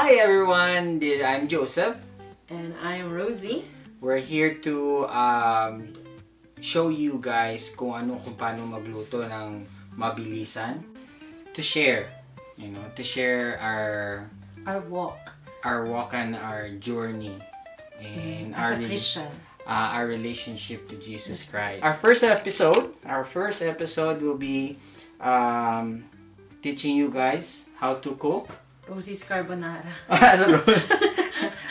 Hi everyone, I'm Joseph. And I'm Rosie. We're here to show you guys kung paano magluto ng mabilisan. To share, to share Our walk our walk and our journey and as a Christian. Our relationship to Jesus Christ. Our first episode will be teaching you guys how to cook. Rosie's Carbonara.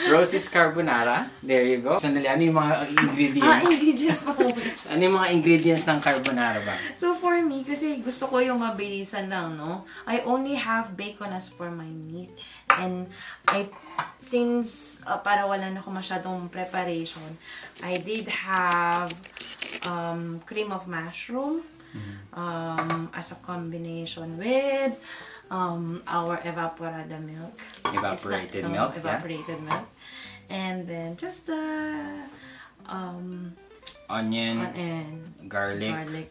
Rosie's Carbonara. There you go. Sandali, ano yung mga ingredients? Ingredients pa po. Ano yung mga ingredients ng carbonara ba? So for me, kasi gusto ko yung mabilisan lang, no? I only have bacon as for my meat. And since para wala na ako masyadong preparation, I did have cream of mushroom as a combination with our evaporada milk. Evaporated milk, Evaporated milk. And then just the onion, and garlic,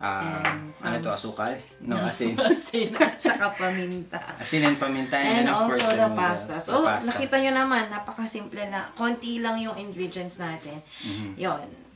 and ano to, asukal? No, asin. asin at saka paminta. Asin and paminta. And then of course also the noodles, pasta. the So, pasta. nakita nyo naman, napakasimple na. Konti lang yung ingredients natin. Yon.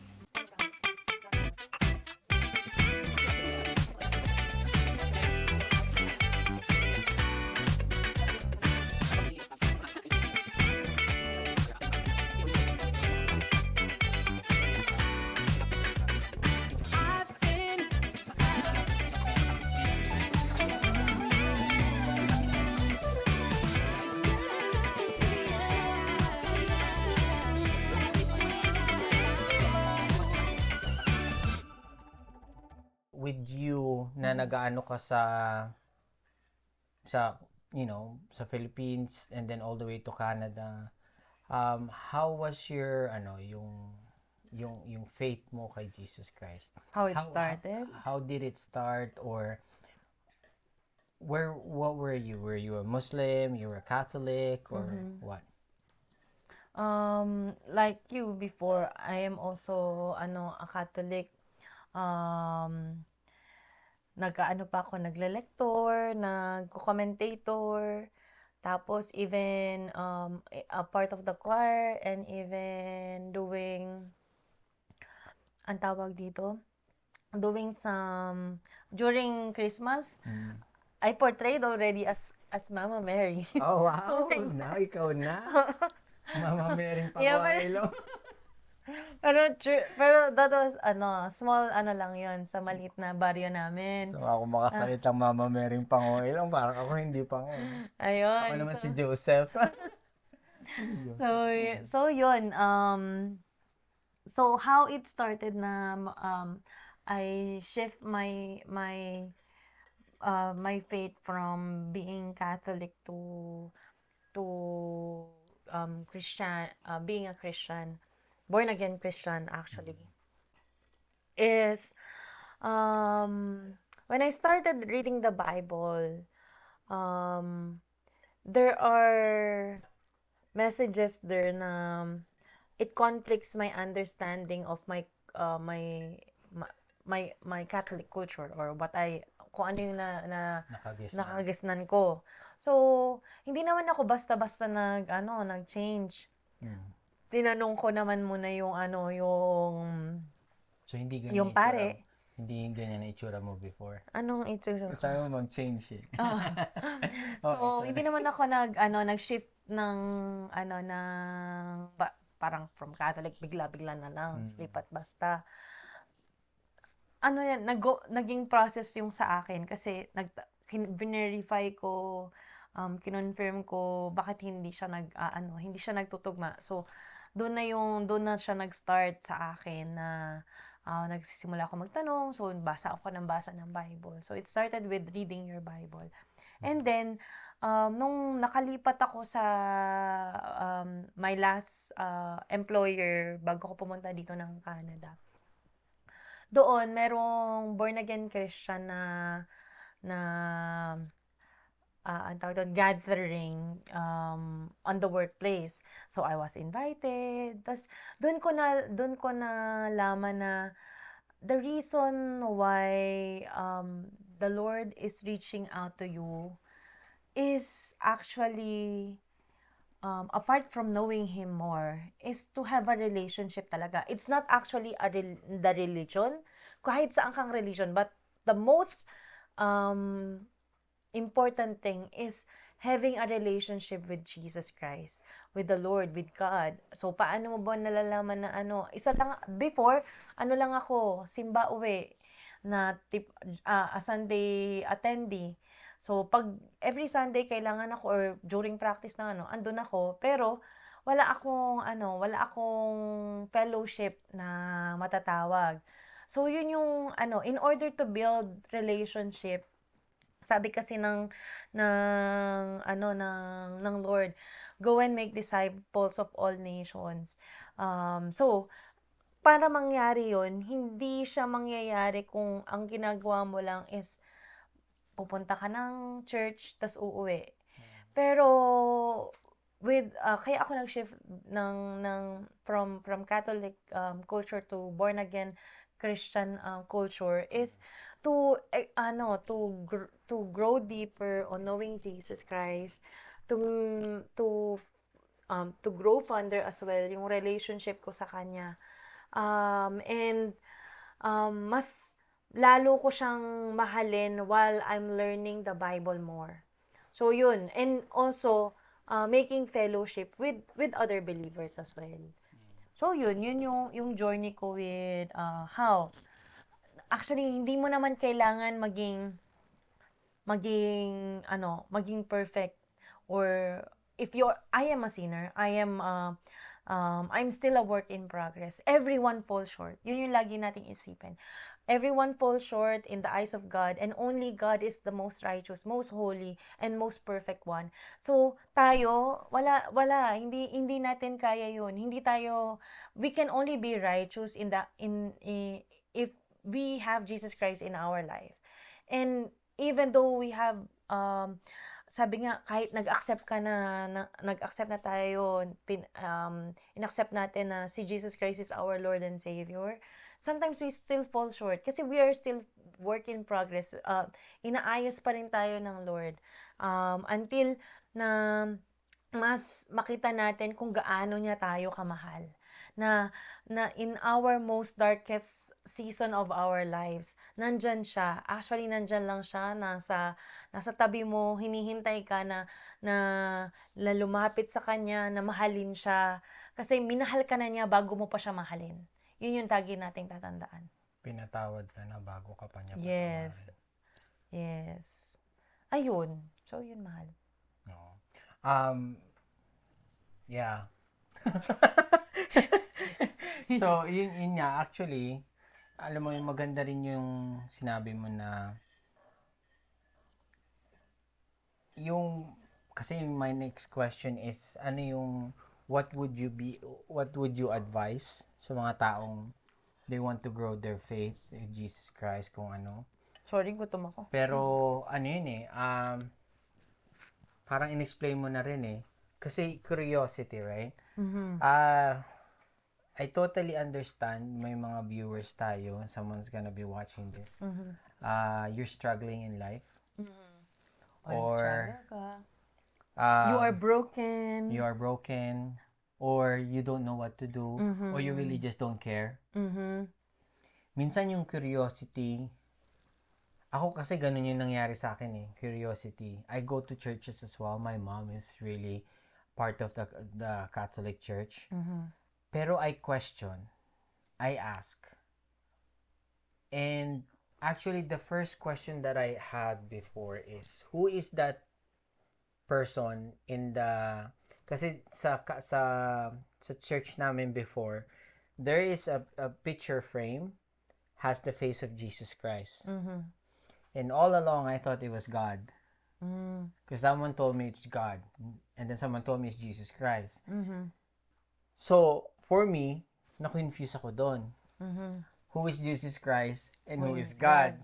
With you na nag-aano ka sa sa Philippines and then all the way to Canada, how was your yung faith mo kay Jesus Christ? How it started? How did it start, or what were you? Were you a Muslim? You were a Catholic, or what? Like you before, I am also a Catholic. Nag-ano pa ako, nagle-lector, nagko-commentator, tapos even a part of the choir, and even doing, ang tawag dito, doing some, during Christmas, I portrayed already as Mama Mary. Oh, wow! Now, ikaw na. Mama Mary Yeah, Panguilo. pero that was, small, lang yon sa maliit na baryo namin. So, ako makakalit ang Mama Mary Panguilo. Parang ako hindi Panguilo. Ayun. Ako naman si Joseph. So yun, so how it started na I shift my faith from being Catholic to Christian, being a Christian, born again Christian actually, is when I started reading the Bible, there are messages there na it conflicts my understanding of my Catholic culture, or kung ano yung nakagisnan ko. So, hindi naman ako basta-basta nag-change. Tinanong ko naman muna yung So, hindi ganyan yung pare. Hindi ganyan na itsura mo before. Anong itsura? Sabi mo mag-change eh. So, hindi naman ako nag-shift ng parang from Catholic bigla-bigla na lang, lipat basta. Naging process yung sa akin kasi verify ko, kinonfirm ko bakit hindi siya nagtutugma. So, doon na siya nag-start sa akin na nagsisimula ako magtanong. So, basa ng Bible. So, it started with reading your Bible. And then, nung nakalipat ako sa my last employer bago ko pumunta dito ng Canada, doon merong born again Christian na ang tawag doon, gathering on the workplace. So I was invited. Tapos doon ko na nalaman na the reason why the Lord is reaching out to you is actually apart from knowing Him more, is to have a relationship talaga. It's not actually the religion, kahit saan kang religion, but the most um, important thing is having a relationship with Jesus Christ, with the Lord, with God. So, paano mo ba nalalaman na isa lang, before, lang ako, simba uwi, na a Sunday attendee. So, pag every Sunday kailangan ako, or during practice na andun ako, pero, wala akong fellowship na matatawag. So, yun yung, in order to build relationship, sabi kasi ng Lord, go and make disciples of all nations. So, para mangyari yun, hindi siya mangyayari kung ang ginagawa mo lang is pupunta ka ng church, tas uuwi. Pero, kaya ako nag-shift from Catholic culture to born again Christian culture is to grow deeper on knowing Jesus Christ, to grow further as well yung relationship ko sa kanya. And mas lalo ko siyang mahalin while I'm learning the Bible more. So yun, and also making fellowship with other believers as well. So yun yung journey ko with how actually hindi mo naman kailangan maging perfect, or if I am a sinner, I'm still a work in progress. Everyone falls short. Yun yung lagi nating isipin. Everyone falls short in the eyes of God, and only God is the most righteous, most holy, and most perfect one. So, tayo, hindi natin kaya yun. We can only be righteous if we have Jesus Christ in our life. And even though we have, sabi nga, kahit nag-accept na tayo, in-accept natin na si Jesus Christ is our Lord and Savior, sometimes we still fall short kasi we are still work in progress. Inaayos pa rin tayo ng Lord until na mas makita natin kung gaano niya tayo kamahal. Na in our most darkest season of our lives, nandyan siya. Actually, nandyan lang siya. Nasa tabi mo, hinihintay ka na lumapit sa kanya, na mahalin siya. Kasi minahal ka na niya bago mo pa siya mahalin. Yun yung tagi nating tatandaan. Pinatawad ka na bago ka pa niya Yes. Yes. Ayun. So, yun, mahal. No. Yeah. So, yun nga. Actually, alam mo, yung maganda rin yung sinabi mo na kasi my next question is, what would you advise sa mga taong they want to grow their faith in Jesus Christ, kung ano? Sorry, gutom ako. Pero, parang in-explain mo na rin eh. Kasi curiosity, right? Mm-hmm. I totally understand, may mga viewers tayo, someone's gonna be watching this. Mm-hmm. You're struggling in life. Mm-hmm. Or you are broken. You are broken. Or you don't know what to do. Mm-hmm. Or you really just don't care. Mm-hmm. Minsan yung curiosity, ako kasi ganun yung nangyari sa akin eh, curiosity. I go to churches as well. My mom is really part of the Catholic Church. Mm-hmm. Pero I question. I ask. And actually, the first question that I had before is, who is that person kasi sa church namin before, there is a picture frame, has the face of Jesus Christ. Mm-hmm. And all along, I thought it was God. Because someone told me it's God. And then someone told me it's Jesus Christ. Mm-hmm. So, for me, na-confuse ako doon. Mm-hmm. Who is Jesus Christ and who is God?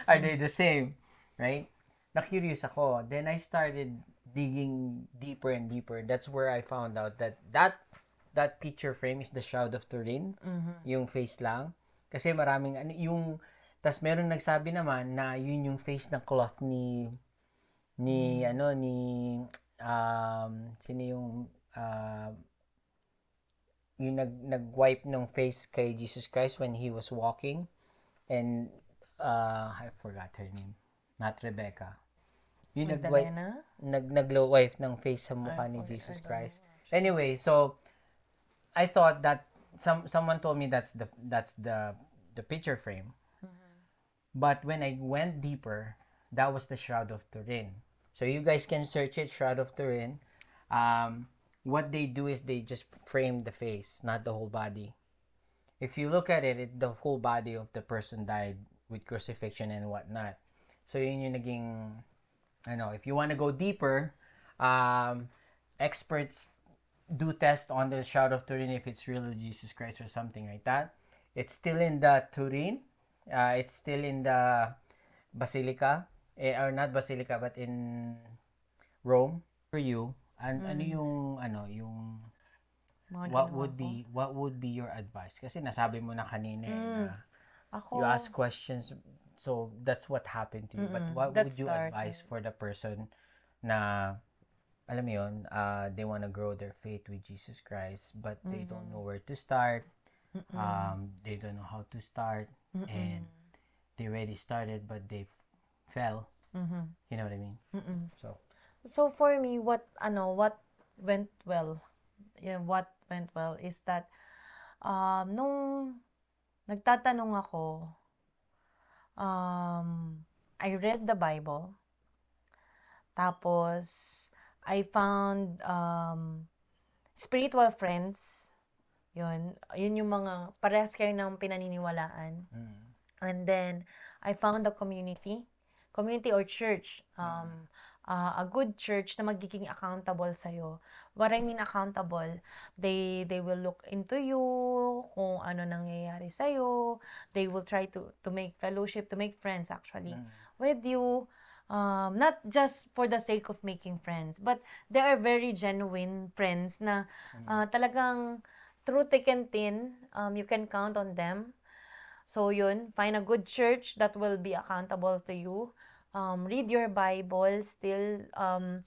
Are they the same? Right? Na-curious ako. Then I started digging deeper and deeper. That's where I found out that picture frame is the Shroud of Turin. Mm-hmm. Yung face lang. Kasi maraming, tas meron nagsabi naman na yun yung face ng cloth ni sino yung nag-wipe ng face kay Jesus Christ when he was walking, and I forgot her name, not Rebecca. Yung nag-wipe Magdalena? nag-wipe ng face sa mukha ni Jesus Christ. Anyway, so I thought that someone told me that's the picture frame. But when I went deeper, that was the Shroud of Turin. So you guys can search it, Shroud of Turin. What they do is they just frame the face, not the whole body. If you look at it, the whole body of the person died with crucifixion and whatnot. So yun yung naging, if you want to go deeper, experts do test on the Shroud of Turin if it's really Jesus Christ or something like that. It's still in the Turin. It's still in the Basilica, or not Basilica, but in Rome. For you, ano yung what would be your advice? Kasi nasabi mo na kanina na you ask questions, so that's what happened to you. But what would you advise for the person na alam mo yun, they want to grow their faith with Jesus Christ, but they don't know where to start. They don't know how to start, and they already started, but they fell. You know what I mean? So for me, what went well, is that nung nagtatanong ako, I read the Bible, tapos I found spiritual friends. Yun yung mga parehas kayo ng pinaniniwalaan. And then I found a community or church, a good church na magiging accountable sa'yo. What I mean accountable, they will look into you, kung ano nangyayari sa'yo. They will try to make fellowship, to make friends actually with you. Not just for the sake of making friends, but they are very genuine friends na talagang through thick and thin, you can count on them. So yun, find a good church that will be accountable to you. Read your Bible still, ang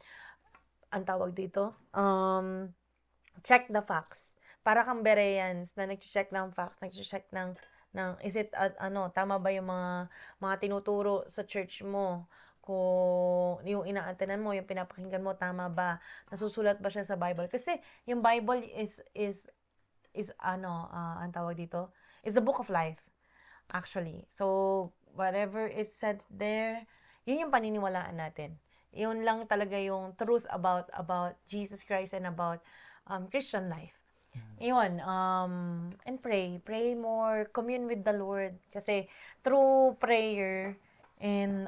tawag dito, check the facts. Para kang Bereans na nag-check ng facts, nag-check ng is it, tama ba yung mga tinuturo sa church mo? Kung yung ina-attenan mo, yung pinapakinggan mo, tama ba? Nasusulat ba siya sa Bible? Kasi yung Bible is ang tawag dito, is the book of life, actually. So, whatever is said there, yun yung paniniwalaan natin. Yun lang talaga yung truth about Jesus Christ and about Christian life. Yun, and pray more, commune with the Lord. Kasi through prayer and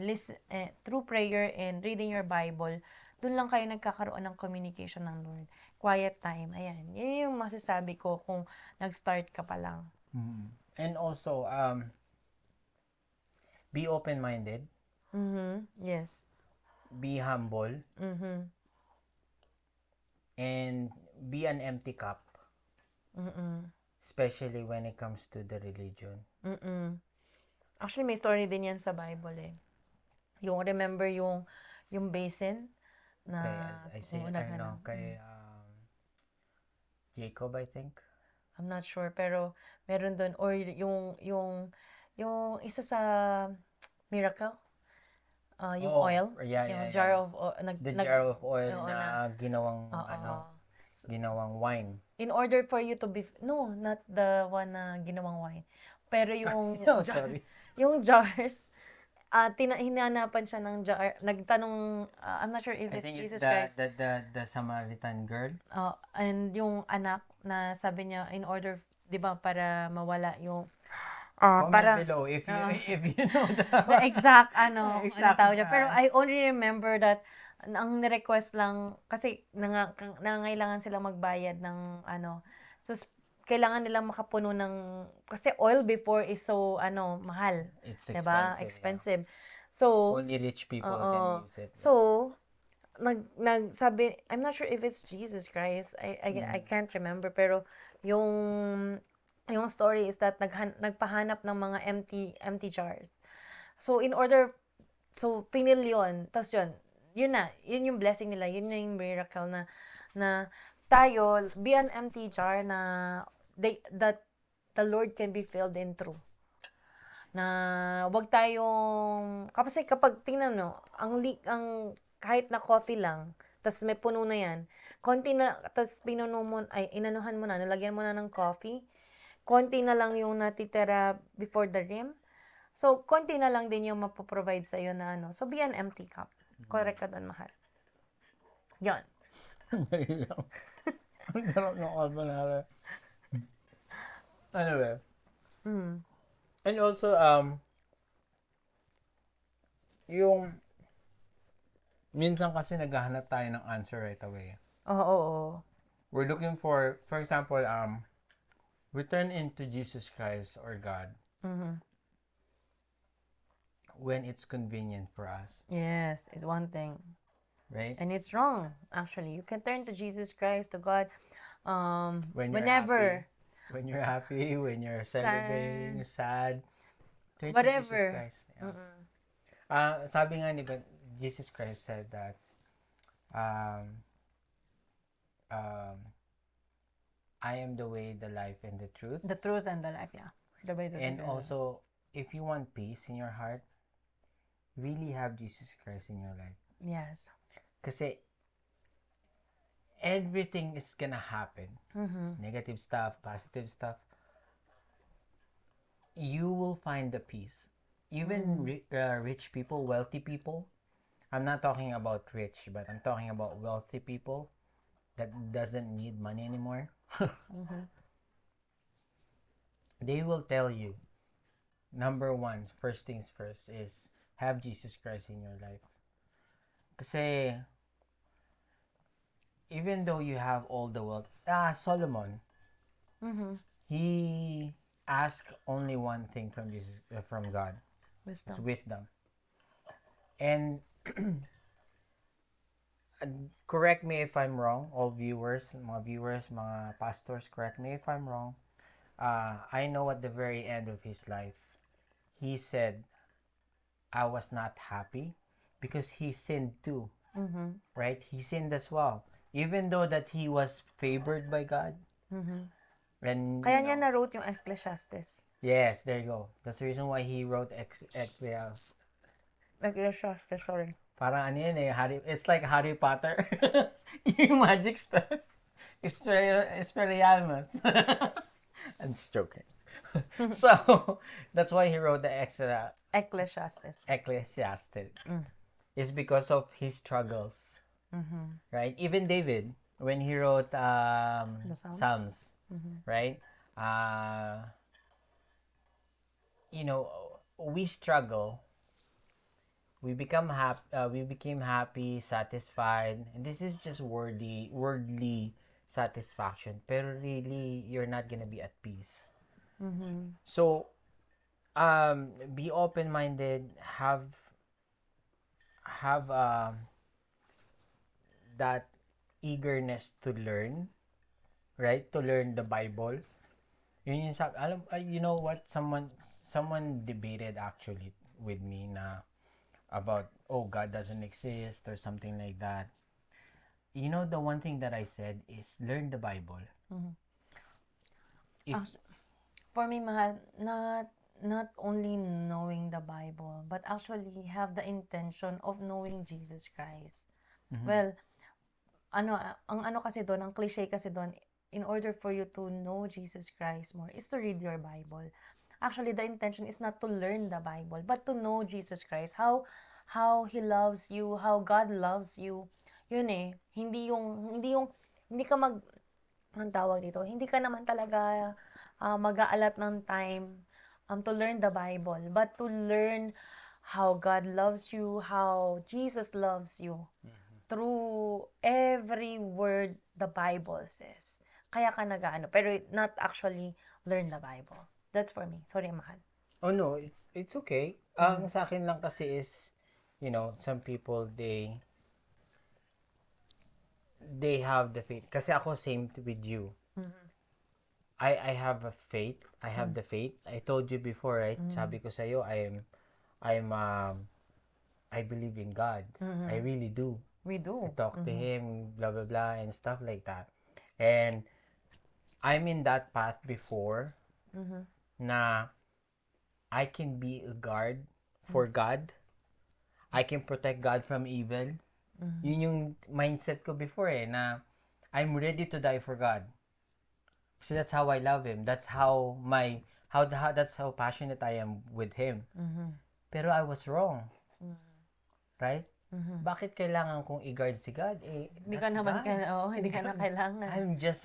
listen, through prayer and reading your Bible, doon lang kayo nagkakaroon ng communication ng Lord. Quiet time, ayan. Yun yung masasabi ko kung nag-start ka pa lang. And also, be open-minded. Yes. Be humble. And be an empty cup. Especially when it comes to the religion. Actually, may story din yan sa Bible eh. Yung remember yung basin na kay Jacob, I think. I'm not sure, pero meron doon, or yung isa sa miracle, yung oil, yung jar of jar of oil na ginawang wine. In order for you to be, no, not the one na ginawang wine, pero yung yung jars, hinanapan siya ng jar, nagtanong, I'm not sure if it's Jesus Christ. The Samaritan girl. And yung anak na sabi niya, in order, di ba, para mawala yung comment below if you know the exact tawag niya. Pero I only remember that ang ni-request lang kasi nangangailangan silang magbayad ng so kailangan nilang makapuno ng, kasi oil before is so mahal. It's diba? expensive. Yeah. So only rich people can use it. So nagsabi, I'm not sure if it's Jesus Christ. I can't remember, pero yung story is that nagpahanap ng mga empty jars. So pinil yun. Tapos yun, yun yung blessing nila, yun na yung miracle na tayo, be an empty jar na that the Lord can be filled in through. Na wag tayong, kasi kapag tingnan mo, ang kahit na coffee lang, tas may puno na yan, konti na, tas inanuhan mo na, nilagyan mo na ng coffee, konti na lang yung natitira before the rim. So, konti na lang din yung mapoprovide sa'yo na ano. So, be an empty cup. Correct ka doon, mahal. Yan. Dali lang. Ang sarap ng carbonara. Anyway. And also, yung minsan kasi naghahanap tayo ng answer right away. Oo. We're looking for example, we turn into Jesus Christ or God when it's convenient for us, Yes, it's one thing. right? And it's wrong, actually. You can turn to Jesus Christ, to God, When you're whenever. when you're happy, when you're celebrating, sad, turn to Whatever. Jesus Christ. Yeah. Sabi nga ni Jesus Christ said that I am the way, the life, and the truth. The truth and the life, yeah. The way, the And truth, also, if you want peace in your heart, really have Jesus Christ in your life. yes. Kasi everything is gonna happen. Negative stuff, positive stuff. You will find the peace. Even rich people, wealthy people. I'm not talking about rich, but I'm talking about wealthy people that doesn't need money anymore. They will tell you, number one, first things first is have Jesus Christ in your life. Kasi even though you have all the wealth, Solomon, he asked only one thing from God. It's Wisdom. wisdom. And correct me if I'm wrong, all viewers, mga pastors, correct me if I'm wrong. I know at the very end of his life, he said, I was not happy because he sinned too. Right? He sinned as well. Even though that he was favored by God. And, Kaya niya na-wrote yung Ecclesiastes. yes, there you go. That's the reason why he wrote Ecclesiastes. Ecclesiastes, sorry. Parang ano yun eh, it's like Harry Potter. Yung magic spell. Expelliarmus. I'm just joking. So, that's why he wrote the Ecclesiastes. Ecclesiastes. It's because of his struggles. Right? Even David, when he wrote The Psalms, right? We struggle. We became happy, satisfied, and this is just worldly satisfaction. Pero really, you're not gonna be at peace. So, be open-minded. Have that eagerness to learn, right? To learn the Bible. Yun yung you know what? Someone debated actually with me na about, God doesn't exist or something like that. You know, the one thing that I said is learn the Bible. For me, mahal, not only knowing the Bible, but actually have the intention of knowing Jesus Christ. Well, ang kasi doon, ang cliche kasi doon, in order for you to know Jesus Christ more, is to read your Bible. Actually, the intention is not to learn the Bible, but to know Jesus Christ. How He loves you, how God loves you. Yun eh. Hindi ka ang tawag dito, hindi ka naman talaga mag-aalat ng time to learn the Bible, but to learn how God loves you, how Jesus loves you, through every word the Bible says. Kaya ka nag-aano, pero not actually learn the Bible. That's for me. Sorry, mahal. Oh no, it's okay. Sa akin lang kasi is, some people they have the faith. Kasi ako same with you. I have a faith. I have the faith. I told you before, right? Sabi ko sa iyo, I'm I believe in God. I really do. We do. I talk to Him, blah, blah, blah, and stuff like that. And I'm in that path before na I can be a guard for God. I can protect God from evil. Yun yung mindset ko before na I'm ready to die for God. So that's how I love Him. That's how that's how passionate I am with Him. Pero I was wrong. Right? Bakit kailangan kong i-guard si God? Hindi ka That's naman, God. hindi ka na kailangan. I'm just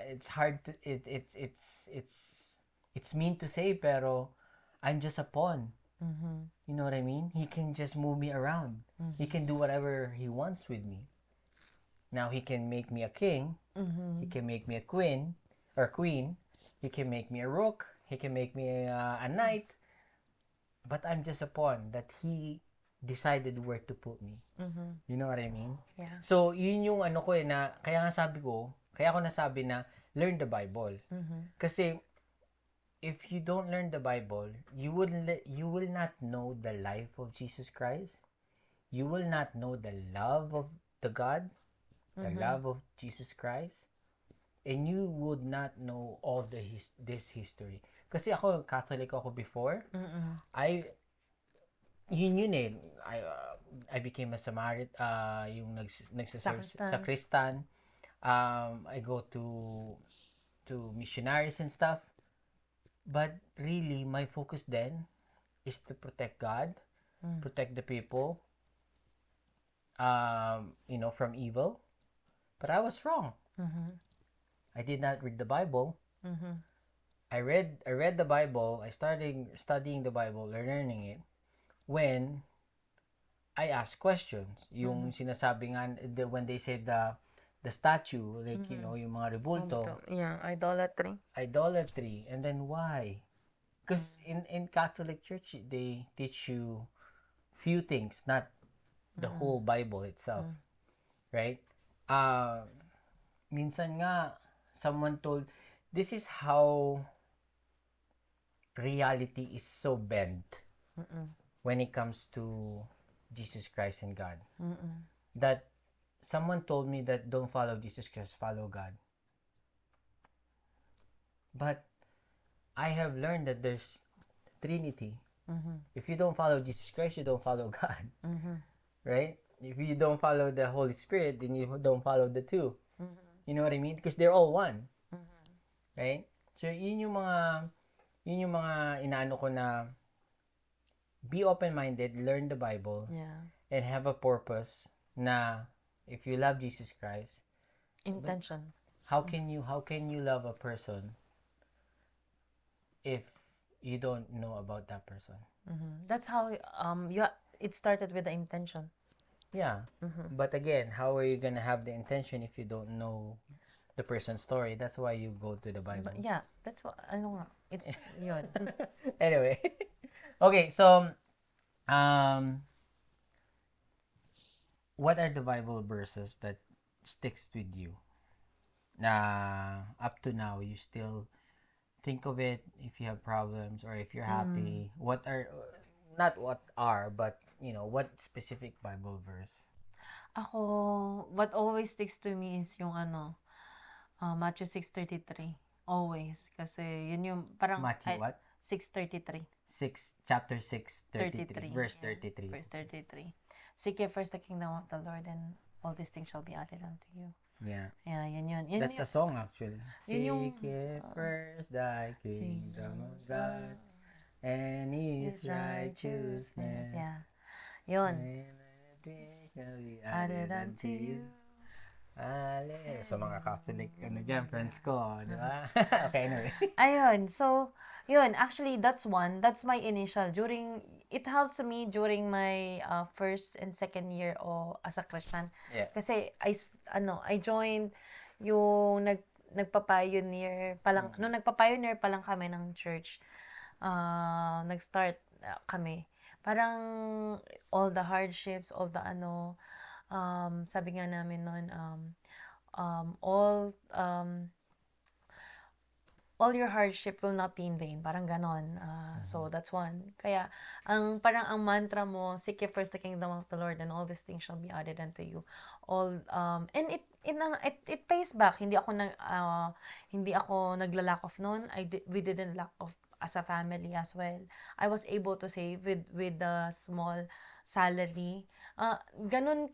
it's hard to it's mean to say, pero I'm just a pawn. You know what I mean? He can just move me around. He can do whatever he wants with me. Now he can make me a king. He can make me a queen or queen. He can make me a rook. He can make me a knight. But I'm just a pawn that he decided where to put me. You know what I mean? Yeah. So, yun yung ano ko na, kaya ako nasabi na, learn the Bible. Kasi, if you don't learn the Bible, you will not know the life of Jesus Christ. You will not know the love of the God, the love of Jesus Christ, and you would not know all this history. Kasi ako, Catholic ako before. Yun eh. I became a Samaritan, yung nagsaserve sa Kristan. I go to missionaries and stuff. But really, my focus then is to protect God, protect the people, from evil. But I was wrong. I did not read the Bible. I read the Bible. I started studying the Bible, learning it, when I asked questions. Yung sinasabi nga, when they said the statue, like, yung mga rebulto, Yeah, idolatry. and then why? Because in Catholic Church, they teach you few things, not the whole Bible itself. Right? Minsan nga, someone told, this is how reality is so bent when it comes to Jesus Christ and God. That someone told me that don't follow Jesus Christ, follow God. But I have learned that there's Trinity. If you don't follow Jesus Christ, you don't follow God. Right? If you don't follow the Holy Spirit, then you don't follow the two. You know what I mean? Because they're all one. Right? So, yun yung mga inaano ko na be open-minded, learn the Bible, and have a purpose na if you love Jesus Christ, Intention. how can you love a person if you don't know about that person? That's how it started with the intention. Yeah. But again, how are you gonna have the intention if you don't know the person's story? That's why you go to the Bible. But yeah, that's what, ano nga, it's yun. Anyway. Okay, so what are the Bible verses that sticks with you? Na up to now you still think of it if you have problems or if you're happy. What what specific Bible verse? Ako, what always sticks to me is yung Matthew 6:33. Always. Kasi yun yung parang... Matthew what? 6:33. Chapter 6:33, verse 33. Verse 33. Seek ye first the kingdom of the Lord, and all these things shall be added unto you. Yeah. Yeah, yun. That's a song actually. Yun Seek ye first thy kingdom of God and His righteousness. Yeah. Yun. And everything shall be Added unto you. So mga Catholic, dyan, friends ko, di ba? Okay, anyway. Ayun. So, yun. Actually, that's one. That's my initial. It helps me during my first and second year as a Christian. Yeah. Kasi, I joined yung nagpa-pioneer pa lang, nung nagpa-pioneer pa lang kami ng church, nag-start kami. Parang all the hardships, all the sabi nga namin noon, all all your hardship will not be in vain. Parang ganon. So, that's one. Kaya, parang ang mantra mo, seek ye first the kingdom of the Lord and all these things shall be added unto you. And it pays back. Hindi ako nagla-lack of noon. We didn't lack of as a family as well. I was able to save with the small salary. Ganun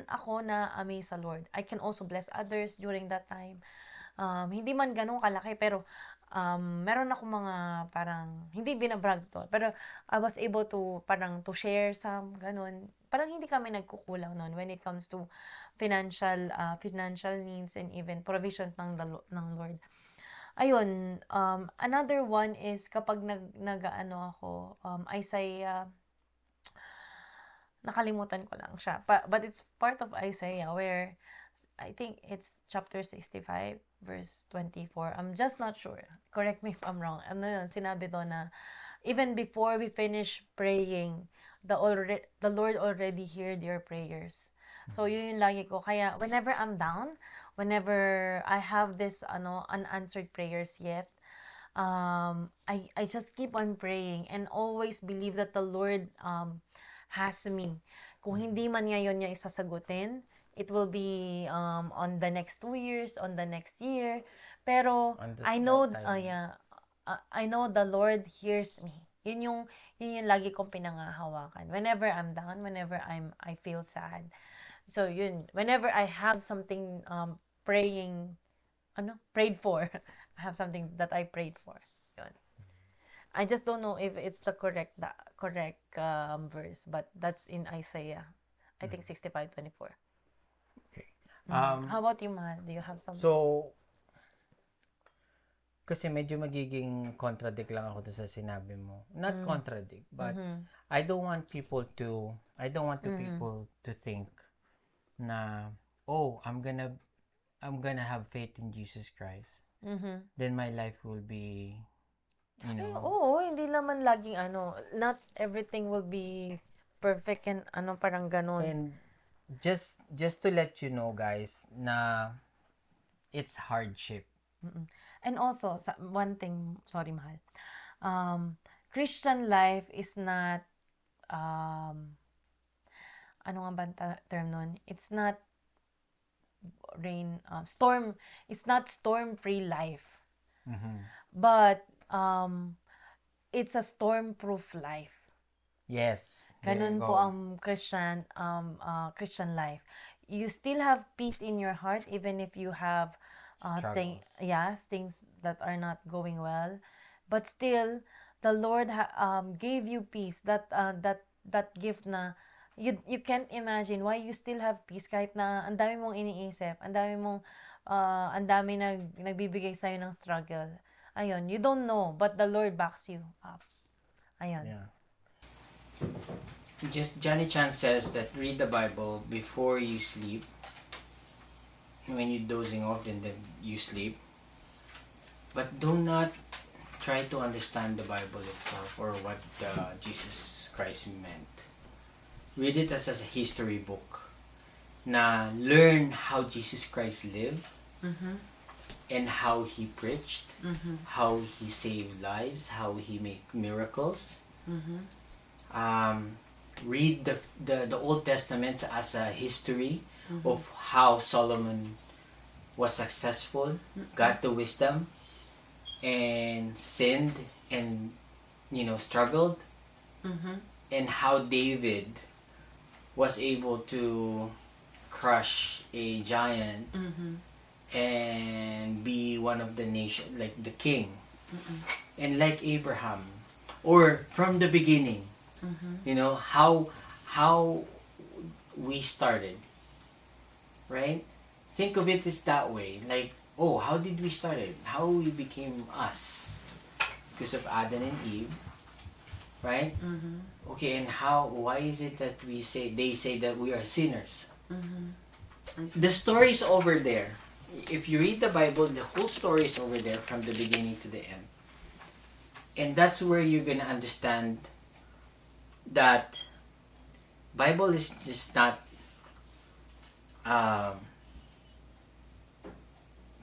ako na amaze sa Lord. I can also bless others during that time. Hindi man ganun kalaki, pero meron ako mga parang, hindi binabrag to, pero I was able to parang to share some, ganun. Parang hindi kami nagkukulang nun when it comes to financial needs and even provision ng Lord. Ayun, another one is kapag nag-ano ako, Isaiah, nakalimutan ko lang siya. But it's part of Isaiah where I think it's chapter 65 verse 24. I'm just not sure. Correct me if I'm wrong. Ano yun, sinabi doon na even before we finish praying, the Lord already heard your prayers. So yun yung lagi ko. Kaya whenever I'm down, whenever I have this unanswered prayers yet, I just keep on praying and always believe that the Lord has me. Kung hindi man ngayon niya isasagutin, it will be on the next 2 years, on the next year. Pero I know I know the Lord hears me. Yun yung lagi kong pinangahawakan. Whenever I'm down, whenever I feel sad. So yun, whenever I have something prayed for. I have something that I prayed for. Yun. I just don't know if it's the correct verse, but that's in Isaiah. I think 65:24. Okay. How about you, Mahal? Do you have something? So, kasi medyo magiging contradict lang ako sa sinabi mo. Not contradict, but I don't want people to people to think na, oh, I'm gonna have faith in Jesus Christ. Then my life will be, Oo, hindi naman laging not everything will be perfect and parang ganon. And just to let you know, guys, na it's hardship. And also, one thing, sorry, Mahal. Christian life is not, ano nga ba term nun? It's not it's not storm-free life. But, it's a storm-proof life. Yes. Ganun po ang Christian life. You still have peace in your heart even if you have things that are not going well. But still, the Lord gave you peace. That gift na you can't imagine why you still have peace kahit na ang dami mong iniisip, ang dami nagbibigay sa'yo ng struggle. Ayun, you don't know, but the Lord backs you up. Ayun. Yeah. Just Johnny Chan says that read the Bible before you sleep. When you're dozing off, then you sleep. But do not try to understand the Bible itself or what Jesus Christ meant. Read it as a history book. Na learn how Jesus Christ lived and how he preached, how he saved lives, how he made miracles. Read the Old Testament as a history of how Solomon was successful, got the wisdom, and sinned and struggled, and how David was able to crush a giant and be one of the nation, like the king, and like Abraham, or from the beginning. How we started, right? Think of it as that way. Like, oh, how did we start it? How we became us? Because of Adam and Eve, right? Okay, and why is it that they say that we are sinners? The story is over there. If you read the Bible, the whole story is over there from the beginning to the end. And that's where you're gonna understand that Bible is just not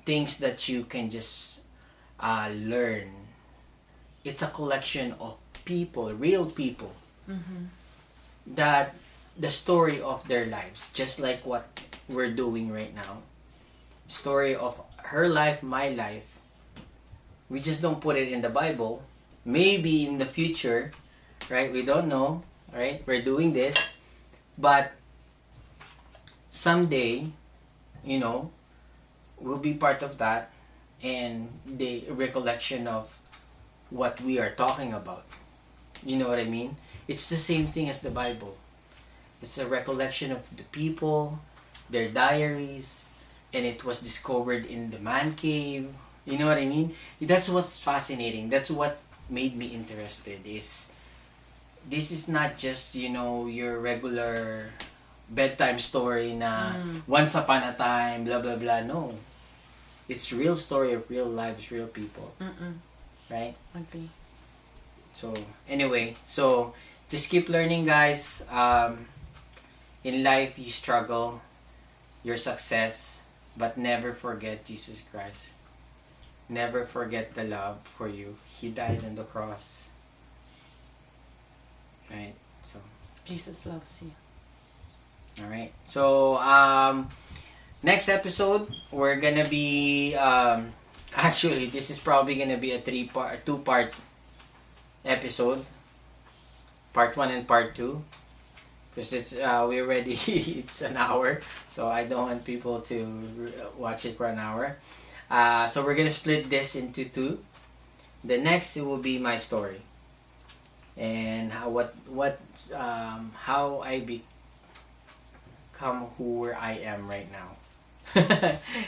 things that you can just learn. It's a collection of people, real people, that the story of their lives, just like what we're doing right now. Story of her life, my life. We just don't put it in the Bible. Maybe in the future, right? We don't know, right? We're doing this, but someday, you know, we'll be part of that, and the recollection of what we are talking about. You know what I mean? It's the same thing as the Bible. It's a recollection of the people, their diaries, and it was discovered in the man cave. You know what I mean? That's what's fascinating. That's what made me interested. Is this is not just, you know, your regular bedtime story na once upon a time, blah blah blah. No, it's real story of real lives, real people, right? Agree. So anyway, so just keep learning, guys. In life, you struggle, your success, but never forget Jesus Christ. Never forget the love for you. He died on the cross. Right? So, Jesus loves you. alright. So, next episode, we're gonna be, actually, this is probably gonna be a two-part episode. Part 1 and part 2. Because it's, we already, it's an hour. So, I don't want people to watch it for an hour. So we're gonna split this into 2. The next, it will be my story, and how I become who I am right now.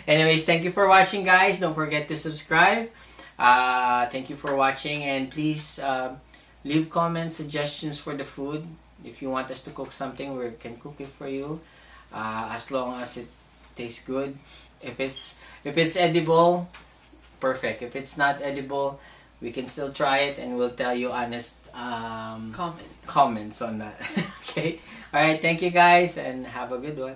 Anyways, thank you for watching, guys. Don't forget to subscribe. Thank you for watching, and please leave comments, suggestions for the food. If you want us to cook something, we can cook it for you, as long as it tastes good. If it's edible, perfect. If it's not edible, we can still try it, and we'll tell you honest Comments. comments on that. Okay. All right. Thank you, guys, and have a good one.